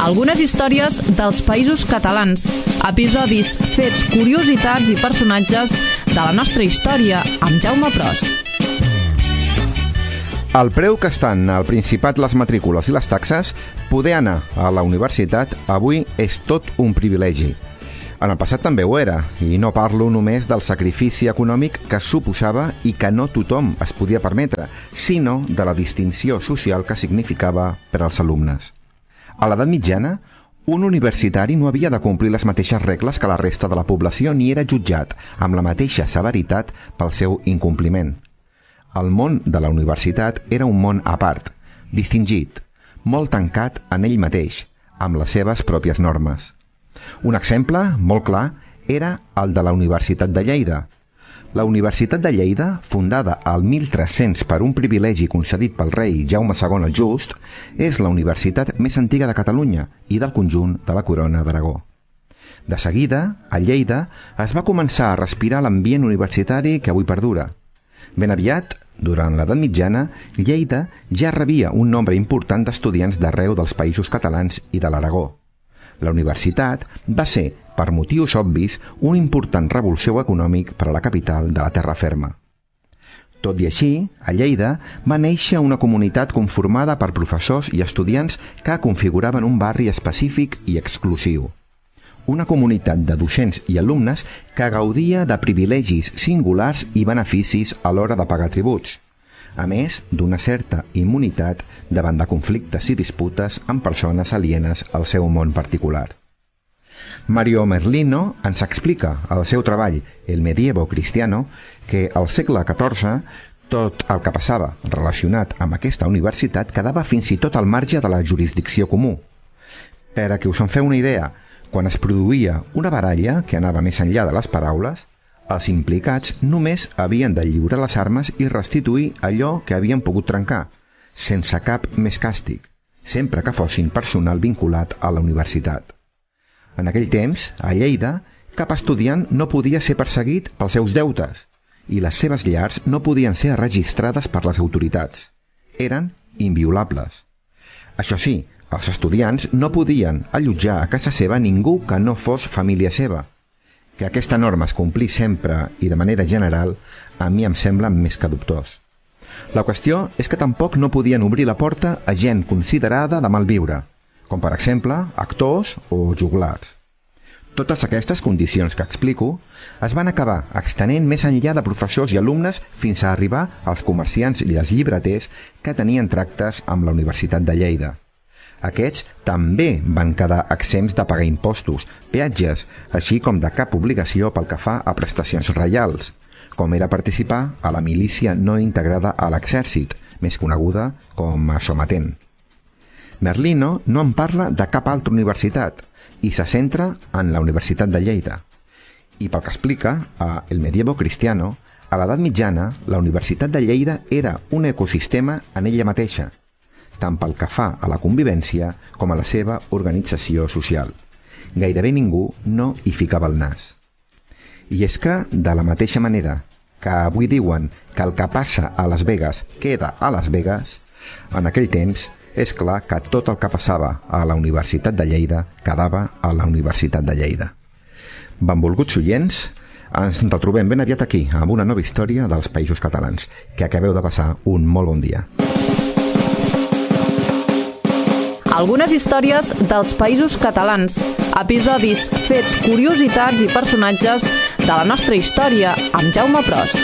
Algunes històries dels Països Catalans, episodis, fets, curiositats i personatges de la nostra història amb Jaume Pros. Al preu que estan al Principat les matrícules i les taxes, poder anar a la universitat avui és tot un privilegi. En el passat també ho era, i no parlo només del sacrifici econòmic que suposava i que no tothom es podia permetre, sinó de la distinció social que significava per als alumnes. A l'edat mitjana, un universitari no havia de complir les mateixes regles que la resta de la població ni era jutjat amb la mateixa severitat pel seu incompliment. El món de la universitat era un món a part, distingit, molt tancat en ell mateix, amb les seves pròpies normes. Un exemple molt clar era el de la Universitat de Lleida. La Universitat de Lleida, fundada al 1300 per un privilegi concedit pel rei Jaume II el Just, és la universitat més antiga de Catalunya i del conjunt de la Corona d'Aragó. De seguida, a Lleida, es va començar a respirar l'ambient universitari que avui perdura. Ben aviat, durant l'edat mitjana, Lleida ja rebia un nombre important d'estudiants d'arreu dels Països Catalans i de l'Aragó. La universitat va ser, per motius obvis, un important revulsió econòmic per a la capital de la terra ferma. Tot i així, a Lleida va néixer una comunitat conformada per professors i estudiants que configuraven un barri específic i exclusiu. Una comunitat de docents i alumnes que gaudia de privilegis singulars i beneficis a l'hora de pagar tributs, a més d'una certa immunitat davant de conflictes i disputes amb persones alienes al seu món particular. Mario Merlino ens explica al seu treball El Medievo Cristiano que al segle XIV tot el que passava relacionat amb aquesta universitat quedava fins i tot al marge de la jurisdicció comú. Per a que us en feu una idea, quan es produïa una baralla que anava més enllà de les paraules, els implicats només havien de lliurar les armes i restituir allò que havien pogut trencar, sense cap més càstig, sempre que fossin personal vinculat a la universitat. En aquell temps, a Lleida, cap estudiant no podia ser perseguit pels seus deutes i les seves llars no podien ser registrades per les autoritats. Eren inviolables. Això sí, els estudiants no podien allotjar a casa seva ningú que no fos família seva. Que aquesta norma es complís sempre i de manera general, a mi em sembla més que dubtós. La qüestió és que tampoc no podien obrir la porta a gent considerada de malviure, com per exemple actors o joglars. Totes aquestes condicions que explico es van acabar extenent més enllà de professors i alumnes fins a arribar als comerciants i els llibreters que tenien tractes amb la Universitat de Lleida. Aquests també van quedar exempts de pagar impostos, peatges, així com de cap obligació pel que fa a prestacions reials, com era participar a la milícia no integrada a l'exèrcit, més coneguda com a sometent. Merlino no en parla de cap altra universitat i se centra en la Universitat de Lleida. I pel que explica a El Medievo Cristiano, a l'edat mitjana, la Universitat de Lleida era un ecosistema en ella mateixa, tant pel que fa a la convivència com a la seva organització social. Gairebé ningú no hi ficava el nas. I és que, de la mateixa manera que avui diuen que el que passa a Las Vegas queda a Las Vegas, en aquell temps és clar que tot el que passava a la Universitat de Lleida quedava a la Universitat de Lleida. Benvolguts oients, ens retrobem ben aviat aquí amb una nova història dels Països Catalans. Que acabeu de passar un molt bon dia. Algunes històries dels Països Catalans, episodis, fets, curiositats i personatges de la nostra història amb Jaume Pros.